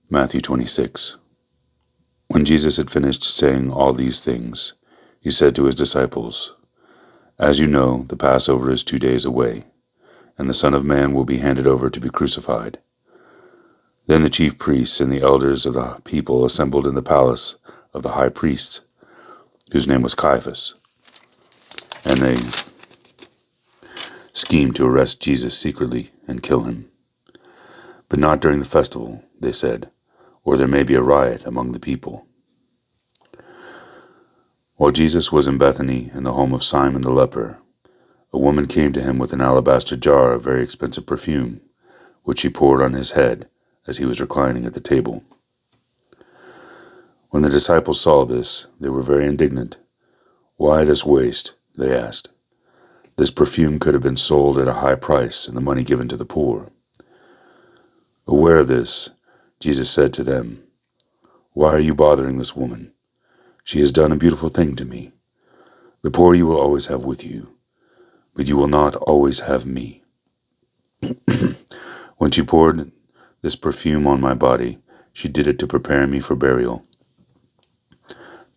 Matthew 26. When Jesus had finished saying all these things, he said to his disciples, "As you know, the Passover is 2 days away, and the Son of Man will be handed over to be crucified." Then the chief priests and the elders of the people assembled in the palace of the high priest, whose name was Caiaphas, and they schemed to arrest Jesus secretly and kill him. But not during the festival, they said, or there may be a riot among the people. While Jesus was in Bethany in the home of Simon the leper, a woman came to him with an alabaster jar of very expensive perfume, which she poured on his head as he was reclining at the table. When the disciples saw this, they were very indignant. "Why this waste?" they asked. "This perfume could have been sold at a high price and the money given to the poor." Aware of this, Jesus said to them, "Why are you bothering this woman? She has done a beautiful thing to me. The poor you will always have with you, but you will not always have me. When she poured this perfume on my body, she did it to prepare me for burial.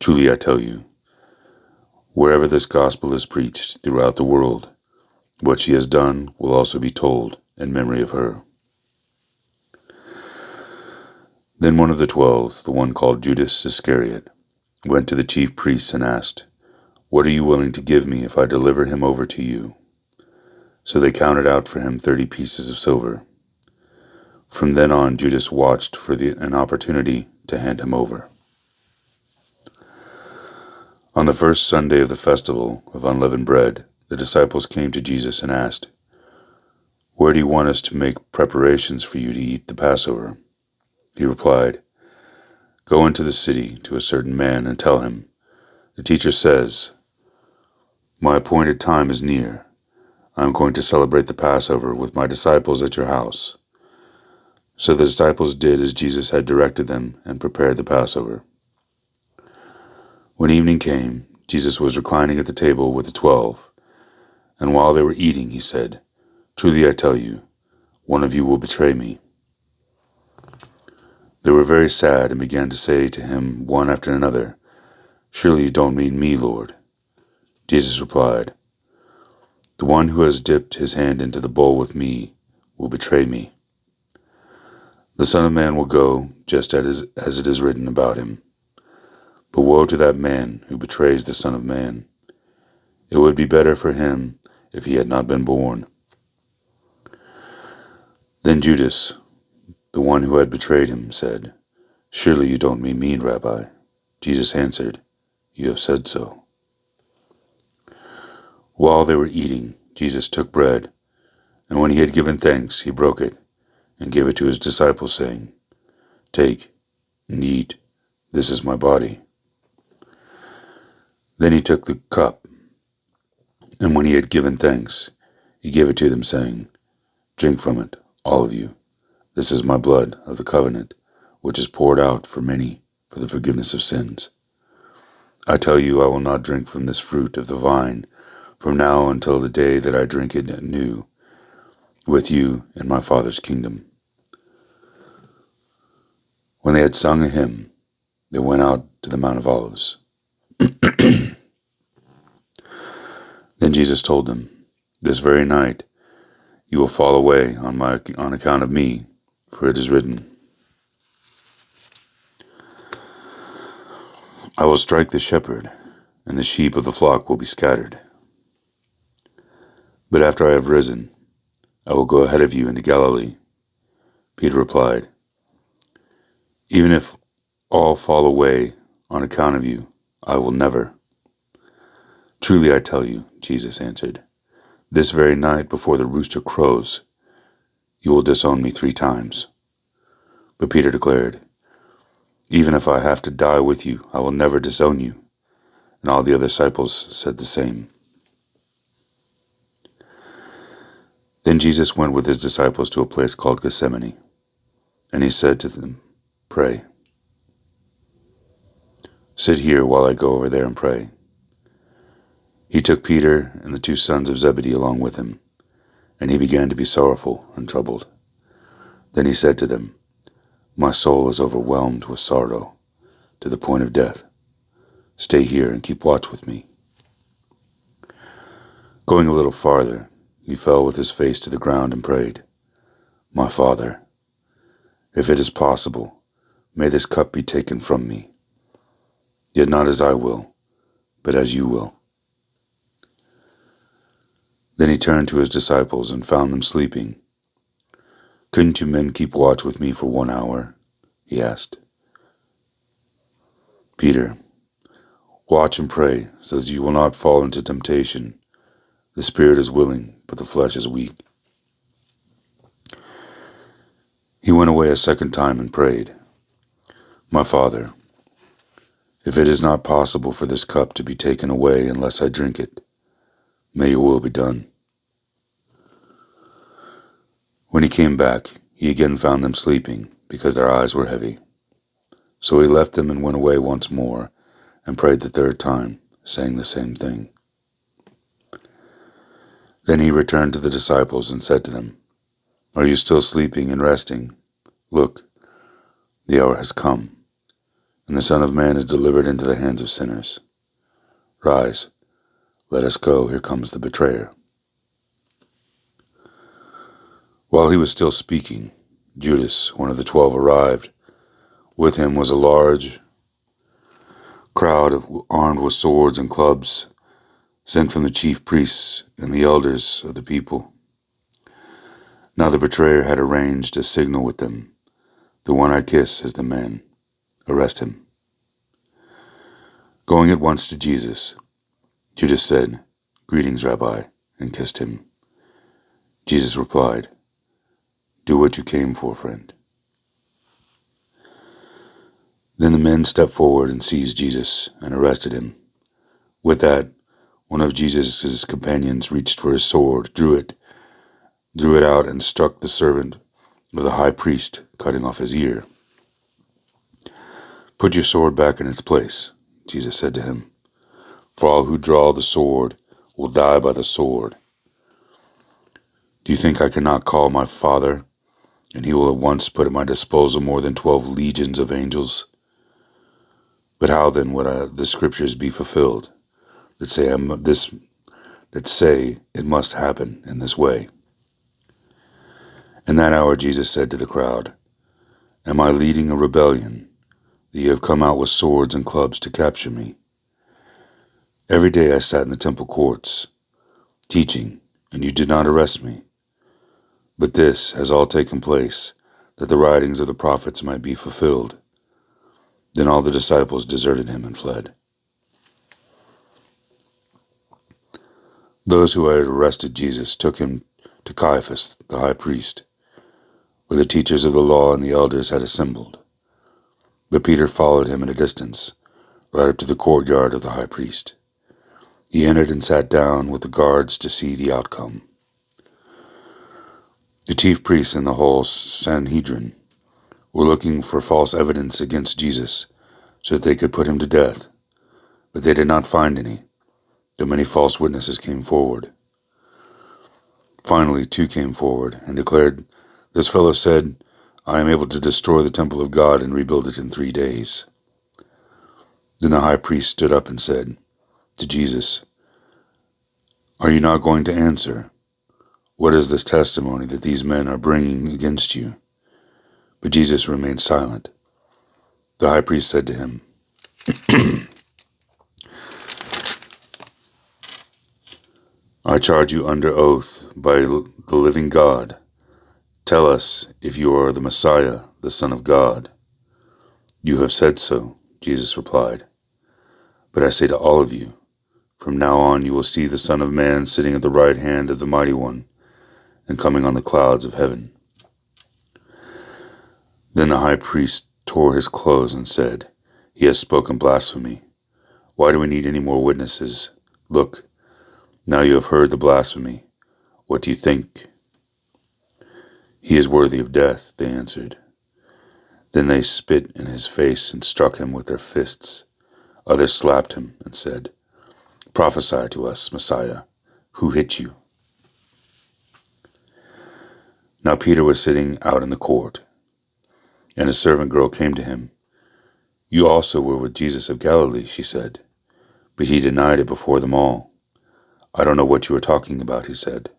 Truly I tell you, wherever this gospel is preached throughout the world, what she has done will also be told in memory of her." Then one of the 12, the one called Judas Iscariot, went to the chief priests and asked, "What are you willing to give me if I deliver him over to you?" So they counted out for him 30 pieces of silver. From then on, Judas watched for an opportunity to hand him over. On the first Sunday of the festival of unleavened bread, the disciples came to Jesus and asked, "Where do you want us to make preparations for you to eat the Passover?" He replied, "Go into the city to a certain man and tell him, 'The teacher says, my appointed time is near. I am going to celebrate the Passover with my disciples at your house.'" So the disciples did as Jesus had directed them and prepared the Passover. When evening came, Jesus was reclining at the table with the 12, and while they were eating, he said, "Truly I tell you, one of you will betray me." They were very sad and began to say to him one after another, "Surely you don't mean me, Lord." Jesus replied, "The one who has dipped his hand into the bowl with me will betray me. The Son of Man will go just as it is written about him. But woe to that man who betrays the Son of Man. It would be better for him if he had not been born." Then Judas, the one who had betrayed him, said, "Surely you don't mean me, Rabbi." Jesus answered, "You have said so." While they were eating, Jesus took bread, and when he had given thanks, he broke it and gave it to his disciples, saying, "Take and eat, this is my body." Then he took the cup, and when he had given thanks, he gave it to them, saying, "Drink from it, all of you. This is my blood of the covenant, which is poured out for many for the forgiveness of sins. I tell you, I will not drink from this fruit of the vine from now until the day that I drink it anew with you in my Father's kingdom." When they had sung a hymn, they went out to the Mount of Olives. Then Jesus told them, "This very night you will fall away on account of me, for it is written, 'I will strike the shepherd, and the sheep of the flock will be scattered.' But after I have risen, I will go ahead of you into Galilee." Peter replied, "Even if all fall away on account of you, I will never." "Truly I tell you," Jesus answered, "this very night before the rooster crows, you will disown me 3 times. But Peter declared, "Even if I have to die with you, I will never disown you." And all the other disciples said the same. Then Jesus went with his disciples to a place called Gethsemane, and he said to them, "Pray. Sit here while I go over there and pray." He took Peter and the 2 sons of Zebedee along with him, and he began to be sorrowful and troubled. Then he said to them, My soul is overwhelmed with sorrow, to the point of death. Stay here and keep watch with me." Going a little farther, he fell with his face to the ground and prayed, "My Father, if it is possible, may this cup be taken from me. Yet not as I will, but as you will." Then he turned to his disciples and found them sleeping. "Couldn't you men keep watch with me for 1 hour?" he asked. "Peter, watch and pray so that you will not fall into temptation. The spirit is willing, but the flesh is weak." He went away a second time and prayed, "My Father, if it is not possible for this cup to be taken away unless I drink it, may your will be done." When he came back, he again found them sleeping, because their eyes were heavy. So he left them and went away once more, and prayed the third time, saying the same thing. Then he returned to the disciples and said to them, "Are you still sleeping and resting? Look, the hour has come, and the Son of Man is delivered into the hands of sinners. Rise, let us go, here comes the betrayer." While he was still speaking, Judas, one of the 12, arrived. With him was a large crowd armed with swords and clubs, sent from the chief priests and the elders of the people. Now the betrayer had arranged a signal with them. "The one I kiss is the man. Arrest him." Going at once to Jesus, Judas said, "Greetings, Rabbi," and kissed him. Jesus replied, "Do what you came for, friend." Then the men stepped forward and seized Jesus and arrested him. With that, one of Jesus' companions reached for his sword, drew it out, and struck the servant of the high priest, cutting off his ear. "Put your sword back in its place," Jesus said to him, "for all who draw the sword will die by the sword. Do you think I cannot call my Father, and he will at once put at my disposal more than 12 legions of angels? But how then would the scriptures be fulfilled that say it must happen in this way?" In that hour Jesus said to the crowd, "Am I leading a rebellion, that you have come out with swords and clubs to capture me? Every day I sat in the temple courts, teaching, and you did not arrest me. But this has all taken place, that the writings of the prophets might be fulfilled." Then all the disciples deserted him and fled. Those who had arrested Jesus took him to Caiaphas, the high priest, where the teachers of the law and the elders had assembled. But Peter followed him at a distance, right up to the courtyard of the high priest. He entered and sat down with the guards to see the outcome. The chief priests and the whole Sanhedrin were looking for false evidence against Jesus so that they could put him to death, but they did not find any, though many false witnesses came forward. Finally, 2 came forward and declared, "This fellow said, 'I am able to destroy the temple of God and rebuild it in 3 days.'" Then the high priest stood up and said to Jesus, "Are you not going to answer? What is this testimony that these men are bringing against you?" But Jesus remained silent. The high priest said to him, "I charge you under oath by the living God. Tell us if you are the Messiah, the Son of God." "You have said so," Jesus replied. "But I say to all of you, from now on you will see the Son of Man sitting at the right hand of the Mighty One and coming on the clouds of heaven." Then the high priest tore his clothes and said, "He has spoken blasphemy. Why do we need any more witnesses? Look, now you have heard the blasphemy. What do you think?" "He is worthy of death," they answered. Then they spit in his face and struck him with their fists. Others slapped him and said, "Prophesy to us, Messiah. Who hit you?" Now Peter was sitting out in the court, And a servant girl came to him. "You also were with Jesus of Galilee," she said. But he denied it before them all. "I don't know what you are talking about," he said.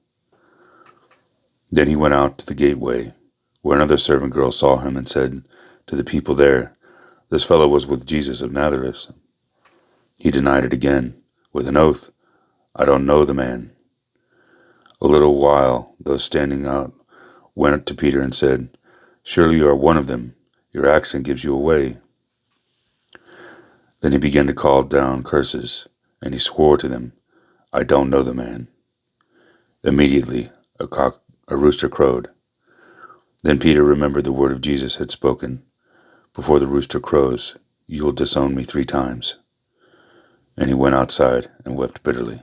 Then he went out to the gateway, where another servant girl saw him and said to the people there, "This fellow was with Jesus of Nazareth." He denied it again, with an oath, "I don't know the man." A little while, those standing out went up to Peter and said, "Surely you are one of them. Your accent gives you away." Then he began to call down curses, and he swore to them, "I don't know the man." Immediately, a rooster crowed. Then Peter remembered the word of Jesus had spoken, "Before the rooster crows, you will disown me 3 times." And he went outside and wept bitterly.